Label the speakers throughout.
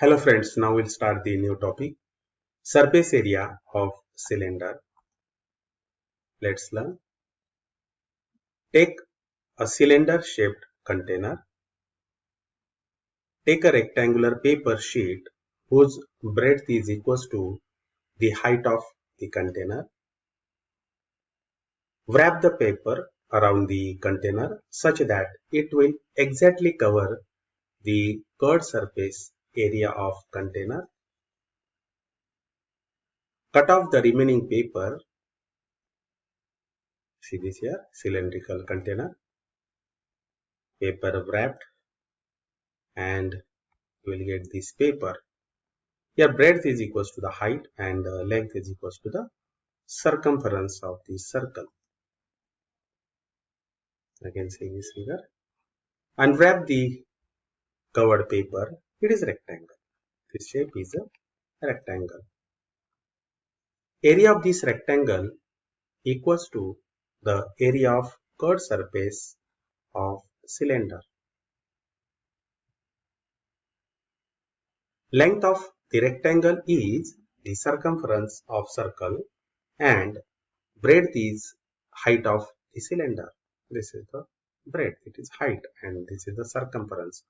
Speaker 1: Hello friends, now we'll start the new topic. Surface area of cylinder. Let's learn. Take a cylinder shaped container. Take a rectangular paper sheet whose breadth is equal to the height of the container. Wrap the paper around the container such that it will exactly cover the curved surface area of container. Cut off the remaining paper. See this here, cylindrical container. Paper wrapped, and you will get this paper. Here breadth is equals to the height and length is equals to the circumference of the circle. Again see this figure. Unwrap the covered paper. It is rectangle. This shape is a rectangle. Area of this rectangle equals to the area of curved surface of cylinder. Length of the rectangle is the circumference of circle and breadth is height of the cylinder. This is the breadth, it is height, and this is the circumference,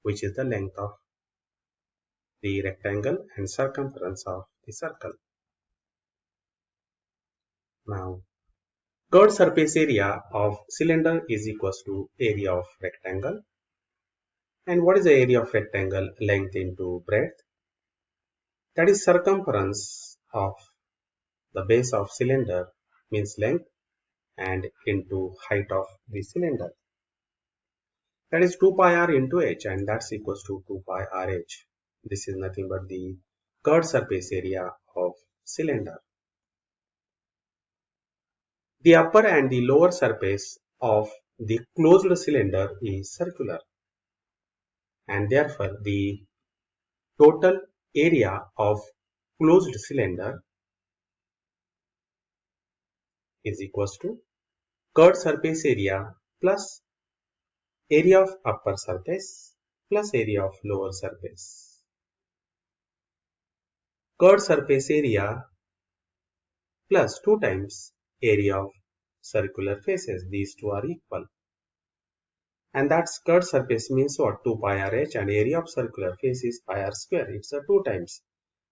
Speaker 1: which is the length of the rectangle and circumference of the circle. Now, curved surface area of cylinder is equals to area of rectangle. And what is the area of rectangle? Length into breadth. That is circumference of the base of cylinder means length and into height of the cylinder. That is 2 pi r into h, and that's equals to 2 pi rh. This is nothing but the curved surface area of cylinder. The upper and the lower surface of the closed cylinder is circular, and therefore the total area of closed cylinder is equals to curved surface area plus area of upper surface plus area of lower surface. Curved surface area plus 2 times area of circular faces. These two are equal. And that curved surface means what? 2 pi r h, and area of circular face is pi r square. It's a 2 times.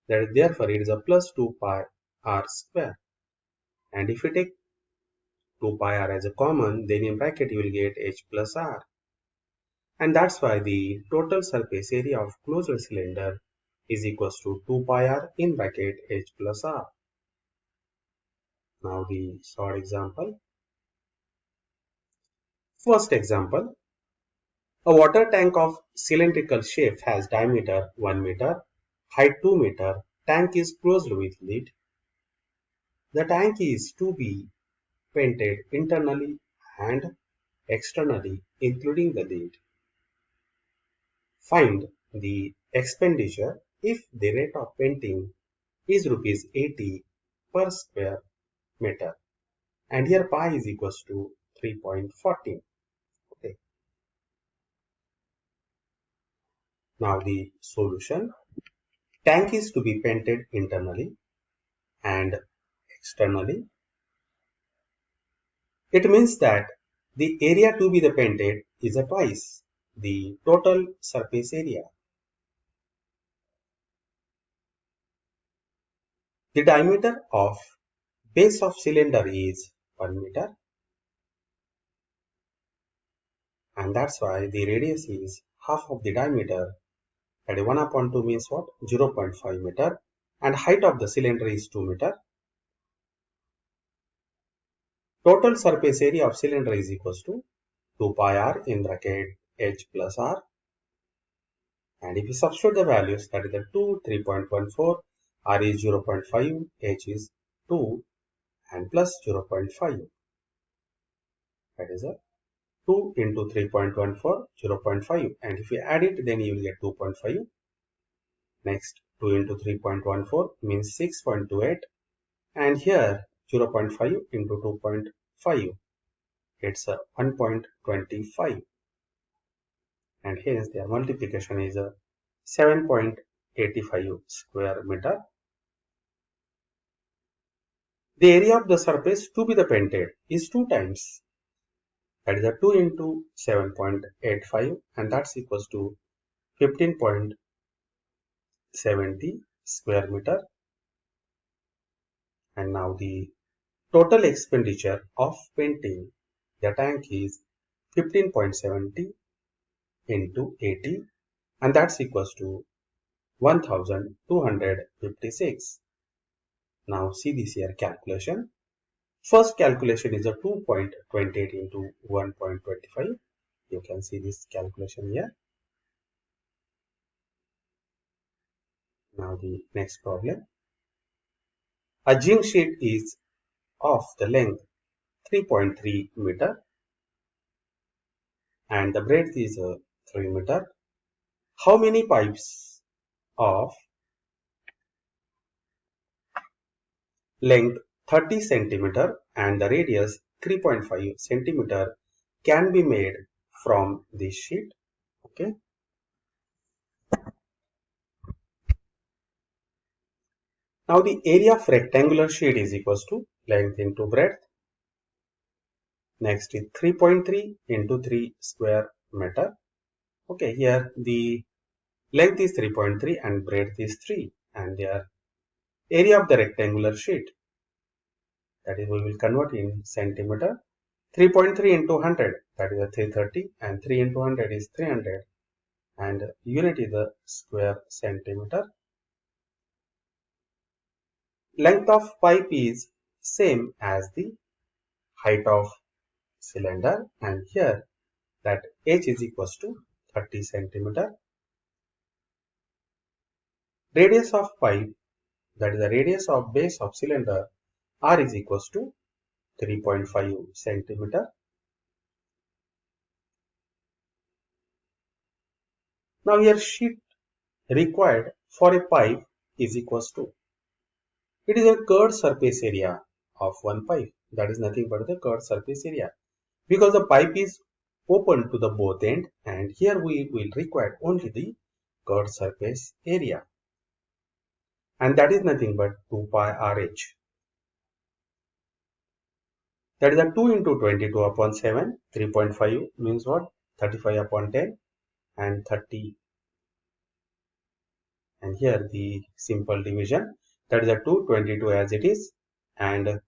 Speaker 1: Therefore, it is a plus 2 pi r square. And if you take 2 pi r as a common, then in bracket you will get h plus r. And that's why the total surface area of closed cylinder is equals to 2 pi r in bracket h plus r. Now the short example. First example. A water tank of cylindrical shape has diameter 1 meter, height 2 meter. Tank is closed with lid. The tank is to be painted internally and externally, including the lid. Find the expenditure if the rate of painting is rupees 80 per square meter, and here pi is equals to 3.14. Okay. Now the solution. Tank is to be painted internally and externally. It means that the area to be painted is a twice the total surface area. The diameter of base of cylinder is 1 meter, and that's why the radius is half of the diameter. That is 1 upon 2 means what? 0.5 meter, and height of the cylinder is 2 meter. Total surface area of cylinder is equals to 2 pi r in bracket h plus r. And if you substitute the values, that is the 2, 3.14, r is 0.5, h is 2, and plus 0.5. That is a 2 into 3.14, 0.5. And if you add it, then you will get 2.5. Next, 2 into 3.14 means 6.28. And here, 0.5 into 2.5. It's a 1.25. And hence their multiplication is a 7.25. 85 square meter. The area of the surface to be the painted is 2 times. That is a 2 into 7.85 and that's equals to 15.70 square meter. And now the total expenditure of painting the tank is 15.70 into 80 and that's equals to 1256. Now see this here calculation. First calculation is a 2.28 into 1.25. You can see this calculation here. Now the next problem. A zinc sheet is of the length 3.3 meter and the breadth is 3 meter. How many pipes of length 30 centimeter and the radius 3.5 centimeter can be made from this sheet? Okay. Now the area of rectangular sheet is equals to length into breadth. Next is 3.3 into 3 square meter. Okay, here the length is 3.3 and breadth is 3 and their area of the rectangular sheet, that is we will convert in centimeter. 3.3 into 100, that is a 330 and 3 into 100 is 300 and unit is the square centimeter. Length of pipe is same as the height of cylinder and here that h is equals to 30 centimeter. Radius of pipe, that is the radius of base of cylinder, r is equals to 3.5 centimeter. Now here sheet required for a pipe is equals to, it is a curved surface area of one pipe, that is nothing but the curved surface area, because the pipe is open to the both end and here we will require only the curved surface area and that is nothing but 2 pi RH. That is a 2 into 22 upon 7, 3.5 means what? 35 upon 10 and 30 and here the simple division, that is a 2, 22 as it is and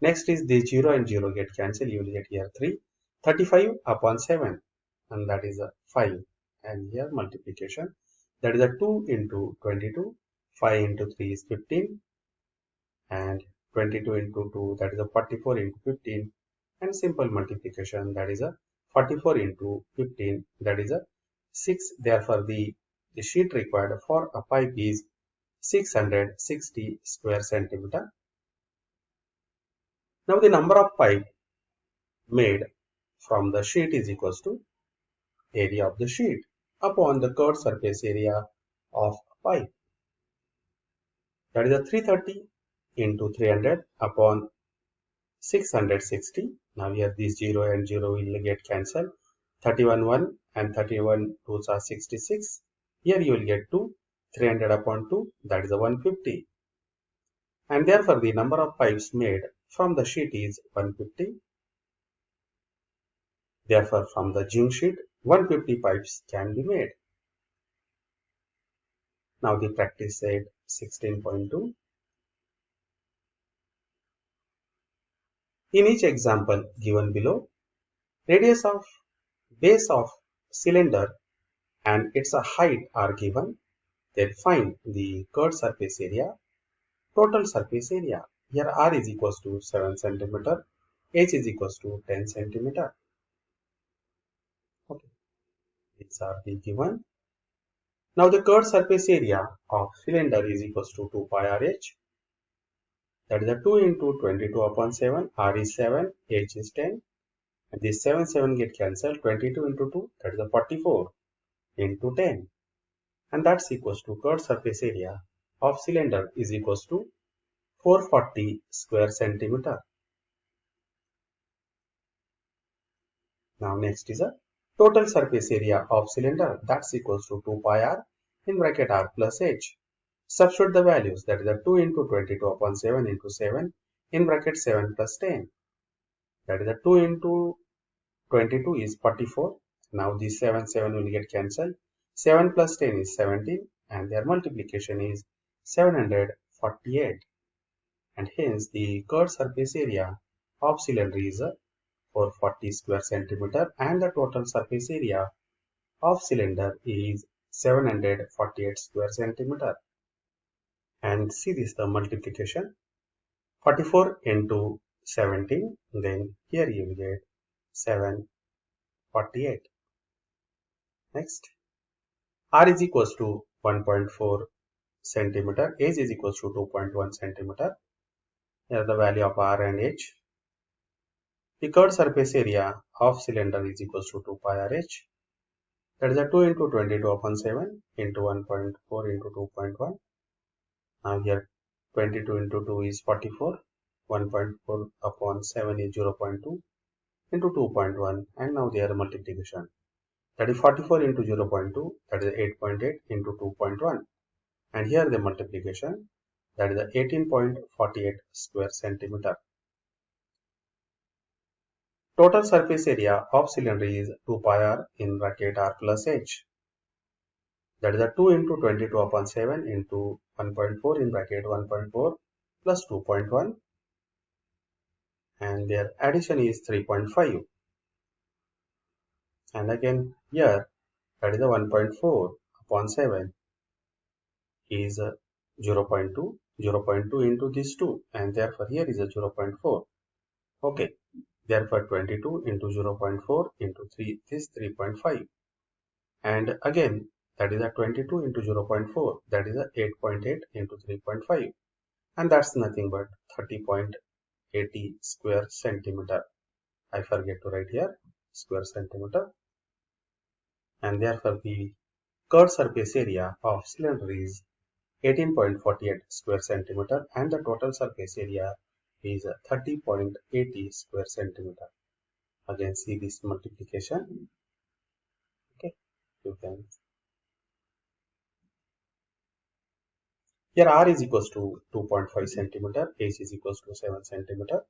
Speaker 1: next is the 0 and 0 get cancelled, you will get here 3, 35 upon 7 and that is a 5 and here multiplication, that is a 2 into 22, 5 into 3 is 15 and 22 into 2 that is a 44 into 15 and simple multiplication, that is a 44 into 15 that is a 6. Therefore the sheet required for a pipe is 660 square centimeter. Now the number of pipe made from the sheet is equals to area of the sheet upon the curved surface area of a pipe, that is a 330 into 300 upon 660. Now here this 0 and 0 will get cancelled, 31 1 and 31 2s are 66. Here you will get 2, 300 upon 2 that is a 150 and therefore the number of pipes made from the sheet is 150. Therefore from the zinc sheet 150 pipes can be made. Now the practice set 16.2. In each example given below, radius of base of cylinder and its height are given. Then find the curved surface area, total surface area. Here r is equals to 7 centimeter, h is equals to 10 centimeter. Okay, these are the given. Now the curved surface area of cylinder is equals to 2 pi RH. That is a 2 into 22 upon 7, r is 7, h is 10. And this 7 get cancelled, 22 into 2 that is a 44 into 10 and that's equals to curved surface area of cylinder is equals to 440 square centimeter. Now next is a total surface area of cylinder, that's equals to 2 pi r in bracket r plus h. Substitute the values, that is the 2 into 22 upon 7 into 7 in bracket 7 plus 10. That is the 2 into 22 is 44. Now these 7 will get cancelled. 7 plus 10 is 17 and their multiplication is 748. And hence the curved surface area of cylinder is 440 square centimeter and the total surface area of cylinder is 748 square centimeter. And see this, the multiplication, 44 into 17, then here you will get 748. Next, R is equals to 1.4 centimeter, H is equals to 2.1 centimeter. Here the value of R and H. The curved surface area of cylinder is equals to 2 pi RH. That is a 2 into 22 upon 7 into 1.4 into 2.1. Now here 22 into 2 is 44. 1.4 upon 7 is 0.2 into 2.1, and now their multiplication. That is 44 into 0.2, that is 8.8 into 2.1. And here the multiplication, that is 18.48 square centimeter. Total surface area of cylinder is 2 pi r in bracket r plus h. That is 2 into 22 upon 7 into 1.4 in bracket 1.4 plus 2.1. And their addition is 3.5. And again here, that is 1.4 upon 7 is 0.2. 0.2 into this 2, and therefore here is a 0.4. Okay, therefore 22 into 0.4 into 3 is 3.5. And again, that is a 22 into 0.4, that is a 8.8 into 3.5. And that's nothing but 30.80 square centimeter. I forget to write here square centimeter. And therefore the curved surface area of cylinder is 18.48 square centimeter and the total surface area is 30.80 square centimeter. Again, see this multiplication. Okay, you can. Here R is equals to 2.5 centimeter, H is equals to 7 centimeter.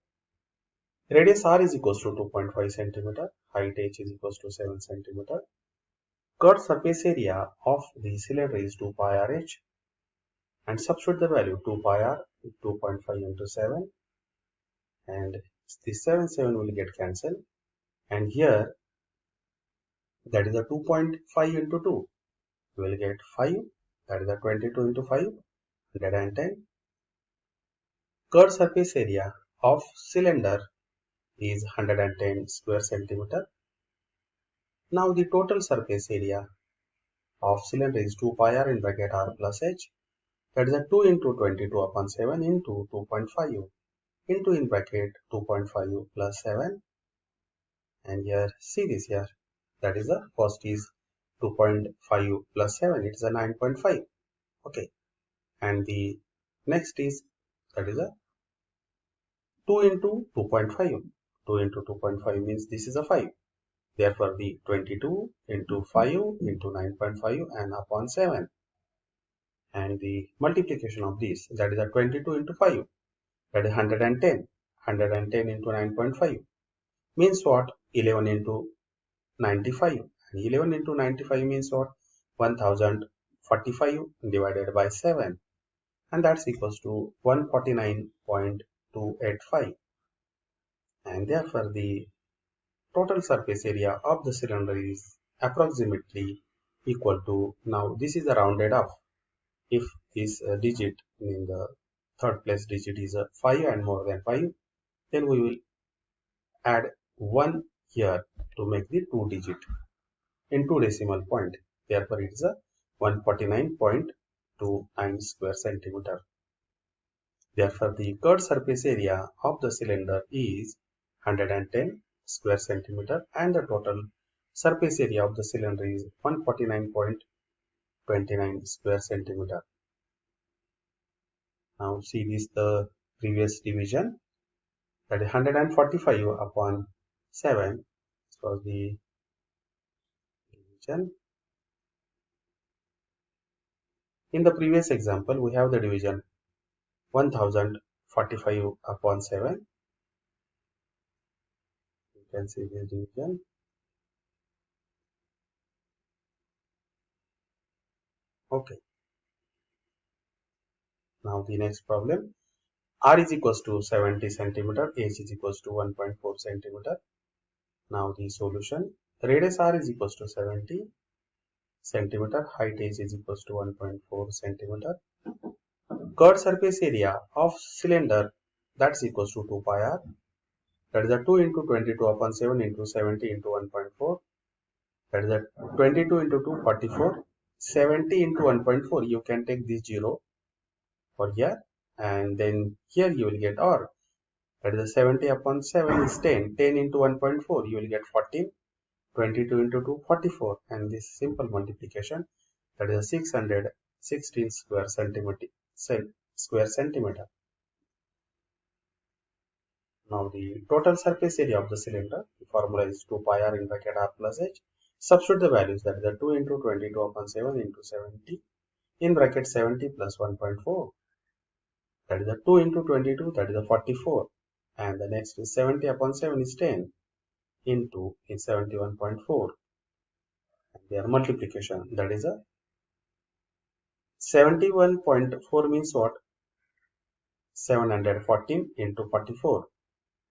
Speaker 1: Radius R is equals to 2.5 centimeter, height H is equals to 7 centimeter. Curved surface area of the cylinder is 2 pi RH. And substitute the value 2 pi r, 2.5 into 7, and this 7 will get cancelled, and here that is a 2.5 into 2, you will get 5, that is a 22 into 5, 110. Curved surface area of cylinder is 110 square centimeter. Now the total surface area of cylinder is 2 pi r in bracket r plus h, that is a 2 into 22 upon 7 into 2.5 into in bracket 2.5 plus 7. And here see this here, that is the first is 2.5 plus 7, it is a 9.5. Okay, and the next is, that is a 2 into 2.5. 2 into 2.5 means this is a 5. Therefore the 22 into 5 into 9.5 and upon 7, and the multiplication of this, that is a 22 into 5, that is 110. 110 into 9.5 means what? 11 into 95, and 11 into 95 means what? 1045 divided by 7, and that's equals to 149.285. And therefore the total surface area of the cylinder is approximately equal to, now this is a rounded off, if this digit in the third place digit is 5 and more than 5, then we will add 1 here to make the 2 digit in 2 decimal point. Therefore it is a 149.29 square centimeter. Therefore the curved surface area of the cylinder is 110 square centimeter and the total surface area of the cylinder is 149.29 square centimeter. Now see this, the previous division, that is 145 upon 7 was the division, In the previous example, we have the division 1045 upon 7. You can see this division. Okay. Now the next problem. R is equals to 70 centimeter, H is equals to 1.4 centimeter. Now the solution. Radius R is equals to 70 centimeter, height H is equals to 1.4 centimeter. Curved surface area of cylinder, that's equals to 2 pi r. That is a 2 into 22 upon 7 into 70 into 1.4. That is a 22 into 2, 44. 70 into 1.4, you can take this 0 for here, and then here you will get R. That is a 70 upon 7 is 10. 10 into 1.4, you will get 14. 22 into 2, 44. And this simple multiplication, that is a 616 square centimeter. Now the total surface area of the cylinder, the formula is 2 pi r in bracket r plus h. Substitute the values, that is the 2 into 22 upon 7 into 70 in bracket 70 plus 1.4. That is the 2 into 22, that is the 44. And the next is 70 upon 7 is 10 into is 71.4. And their multiplication, that is a 71.4 means what? 714 into 44.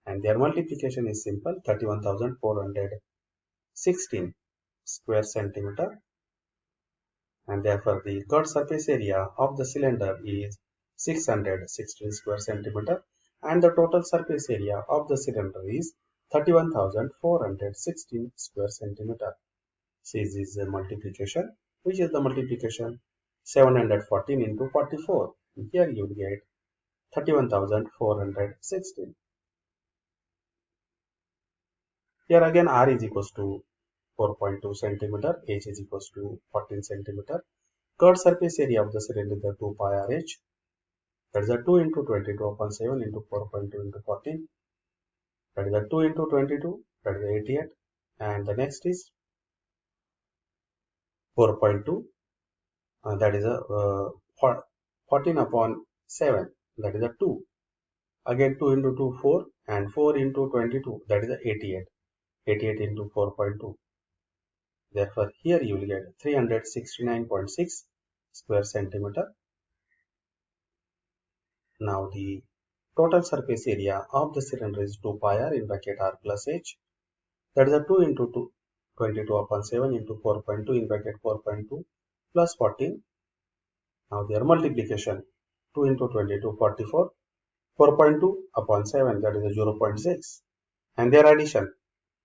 Speaker 1: And their multiplication is simple, 31,416 square centimeter. And therefore the curved surface area of the cylinder is 616 square centimeter, and the total surface area of the cylinder is 31,416 square centimeter. See, this is the multiplication. Which is the multiplication? 714 into 44. Here you will get 31,416. Here again R is equals to 4.2 centimeter, H is equals to 14 centimeter. Curved surface area of the cylinder is 2 pi r h. That is a 2 into 22 upon 7 into 4.2 into 14. That is a 2 into 22, that is 88. And the next is 4.2, that is a 14 upon 7, that is a 2. Again 2 into 2, 4, and 4 into 22, that is a 88. 88 into 4.2. Therefore, here you will get 369.6 square centimeter. Now the total surface area of the cylinder is 2 pi r in bracket r plus h. That is a 2 into 2, 22 upon 7 into 4.2 in bracket 4.2 plus 14. Now their multiplication, 2 into 22, 44. 4.2 upon 7, that is a 0.6. And their addition,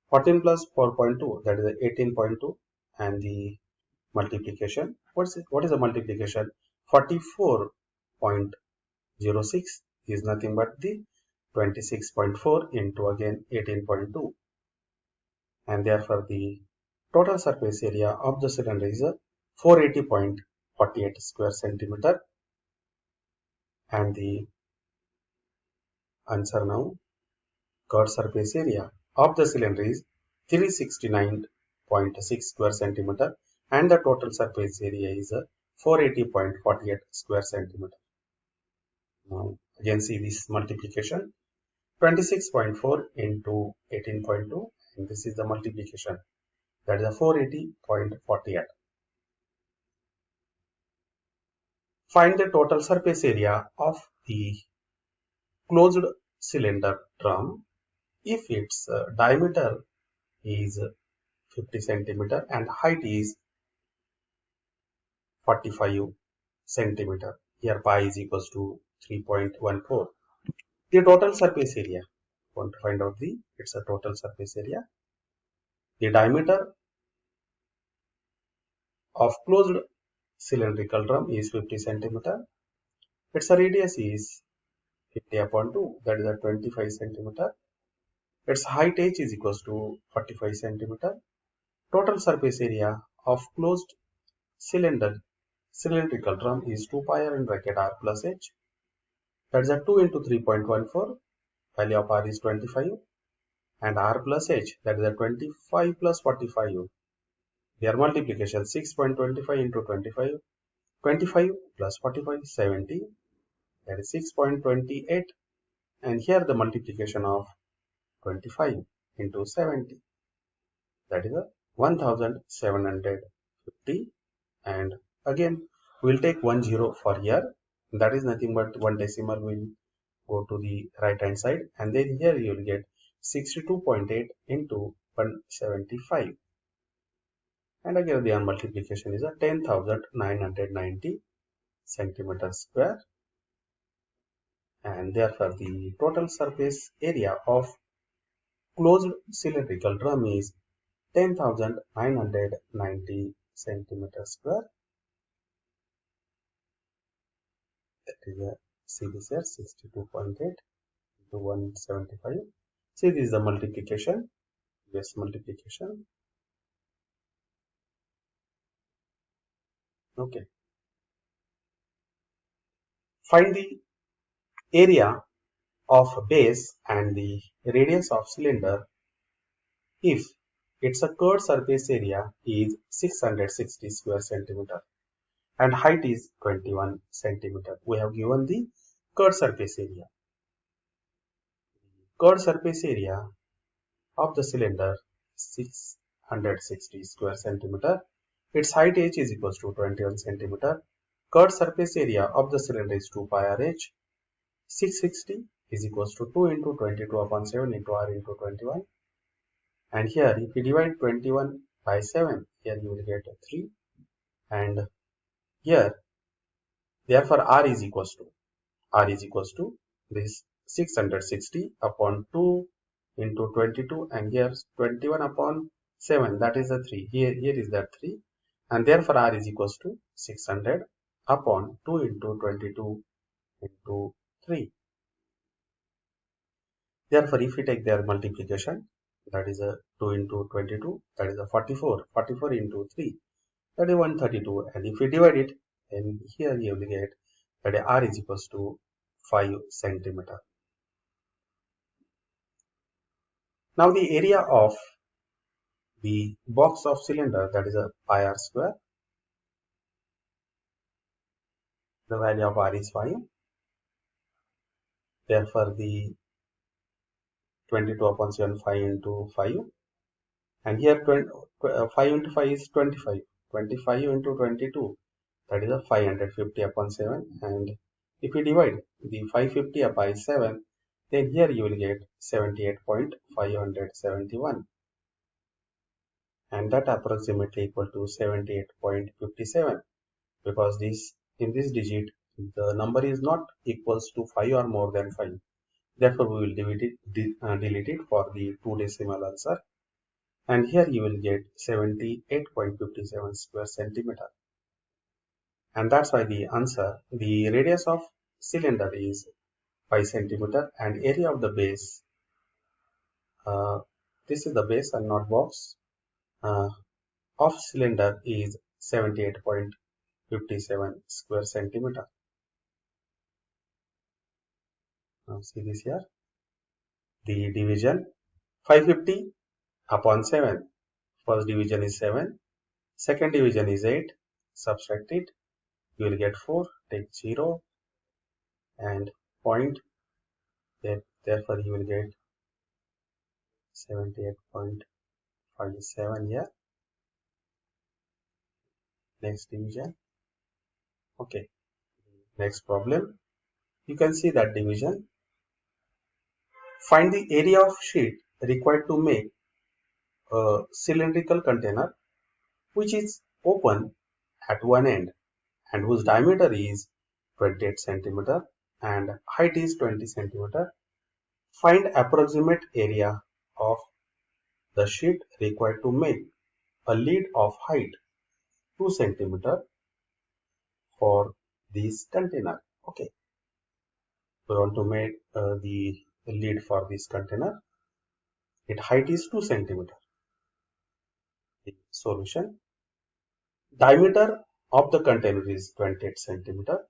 Speaker 1: 14 plus 4.2, that is a 18.2. And the multiplication, what is the multiplication? 44.06 is nothing but the 26.4 into again 18.2. And therefore the total surface area of the cylinder is 480.48 square centimeter. And the answer now, curved surface area of the cylinder is 369.6 square centimeter, and the total surface area is 480.48 square centimeter. Now again see this multiplication, 26.4 into 18.2, and this is the multiplication, that is a 480.48. Find the total surface area of the closed cylinder drum if its diameter is 50 centimeter and height is 45 centimeter. Here pi is equals to 3.14. The total surface area, want to find out its a total surface area. The diameter of closed cylindrical drum is 50 centimeter. Its radius is 50 upon 2, that is a 25 centimeter. Its height h is equals to 45 centimeter. Total surface area of closed cylindrical drum is 2 pi r in bracket r plus h. That is a 2 into 3.14. Value of r is 25. And r plus h, that is a 25 plus 45. Their multiplication, 6.25 into 25. 25 plus 45 is 70, that is 6.28, and here the multiplication of 25 into 70, that is a 1750, and again we'll take 10 for here, that is nothing but one decimal will go to the right hand side, and then here you will get 62.8 into 175, and again the multiplication is a 10,990 centimeters square, and therefore the total surface area of closed cylindrical drum is 10,990 centimeters square. That is a, see this here, 62.8 into 175. See, this is the multiplication, this multiplication. Okay. Find the area of base and the radius of cylinder if its a curved surface area is 660 square centimeter and height is 21 centimeter. We have given the curved surface area. Curved surface area of the cylinder 660 square centimeter. Its height h is equals to 21 centimeter. Curved surface area of the cylinder is 2 pi r h. 660 is equals to 2 into 22 upon 7 into r into 21. And here if you divide 21 by 7, here you will get 3. And here therefore r is equals to this 660 upon 2 into 22, and here 21 upon 7, that is the 3. Here is that 3, and therefore r is equals to 600 upon 2 into 22 into 3. Therefore, if we take their multiplication, that is a 2 into 22, that is a 44. 44 into 3, that is 132. And if we divide it, then here you will get that r is equals to 5 centimeter. Now the area of the box of cylinder, that is a pi r square. The value of r is 5. Therefore, the 22 upon 7, 5 into 5. And here 5 into 5 is 25. 25 into 22, that is a 550 upon 7. And if we divide the 550 by 7, then here you will get 78.571. And that approximately equal to 78.57, because in this digit the number is not equals to 5 or more than 5. Therefore, we will delete it for the 2 decimal answer. And here you will get 78.57 square centimeter. And that's why the answer, the radius of cylinder is 5 centimeter and area of the base, this is the base and not box, of cylinder is 78.57 square centimeter. Now see this here, the division 550 upon 7, first division is 7, second division is 8, subtract it, you will get 4, take 0 and point, therefore you will get 78.57 here. Next division. Okay, next problem, you can see that division. Find the area of sheet required to make a cylindrical container which is open at one end and whose diameter is 28 centimeter and height is 20 centimeter. Find approximate area of the sheet required to make a lid of height 2 centimeter for this container. Okay, we want to make the lid for this container. Its height is 2 centimeter. The solution: diameter of the container is 28 centimeter.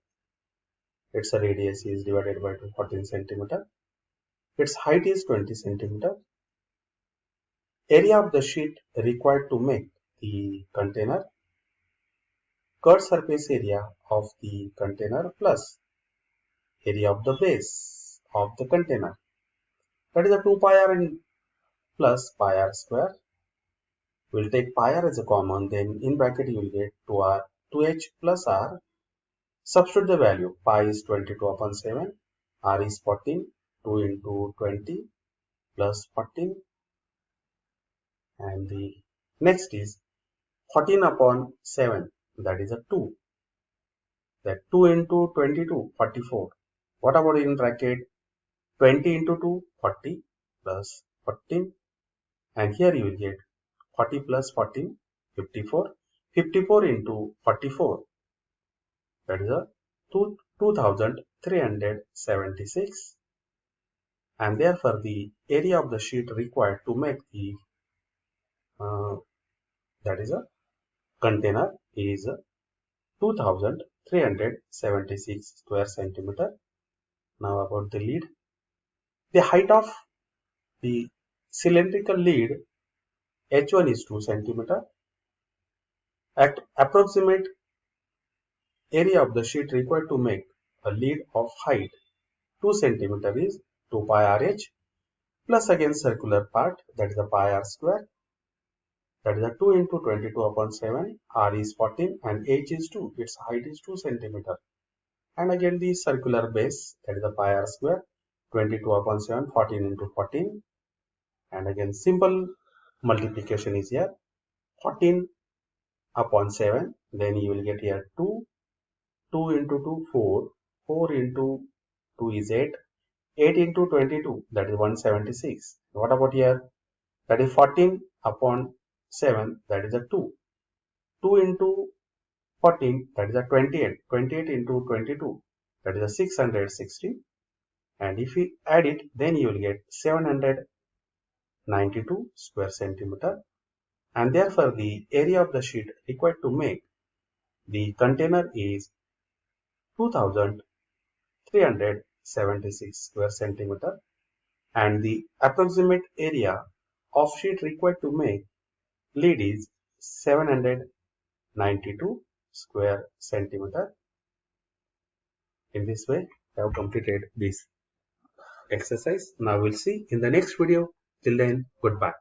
Speaker 1: Its radius is divided by 14 centimeter. Its height is 20 centimeter. Area of the sheet required to make the container. Curved surface area of the container plus area of the base of the container. That is a 2 pi r in plus pi r square. We'll take pi r as a common, then in bracket you will get 2r, 2h plus r. Substitute the value. Pi is 22 upon 7, r is 14, 2 into 20 plus 14, and the next is 14 upon 7, that is a 2. That 2 into 22, 44. What about in bracket? 20 into 2, 40 plus 14, and here you will get 40 plus 14, 54. 54 into 44, that is a 2376, and therefore the area of the sheet required to make the that is a container is 2376 square centimeter. Now about the lead. The height of the cylindrical lead H1 is 2 centimeter. At approximate area of the sheet required to make a lead of height 2 centimeter is 2 pi rh plus again circular part, that is the pi r square, that is a 2 into 22 upon 7, r is 14 and h is 2, its height is 2 centimeter, and again the circular base, that is the pi r square, 22 upon 7, 14 into 14, and again simple multiplication is here, 14 upon 7, then you will get here 2, 2 into 2, 4, 4 into 2 is 8, 8 into 22, that is 176. What about here? That is 14 upon 7, that is a 2. 2 into 14, that is a 28. 28 into 22, that is a 660. And if we add it, then you will get 792 square centimeter. And therefore, the area of the sheet required to make the container is 2376 square centimeter, and the approximate area of sheet required to make lead is 792 square centimeter. In this way, I have completed this exercise. Now we'll see in the next video. Till then, goodbye.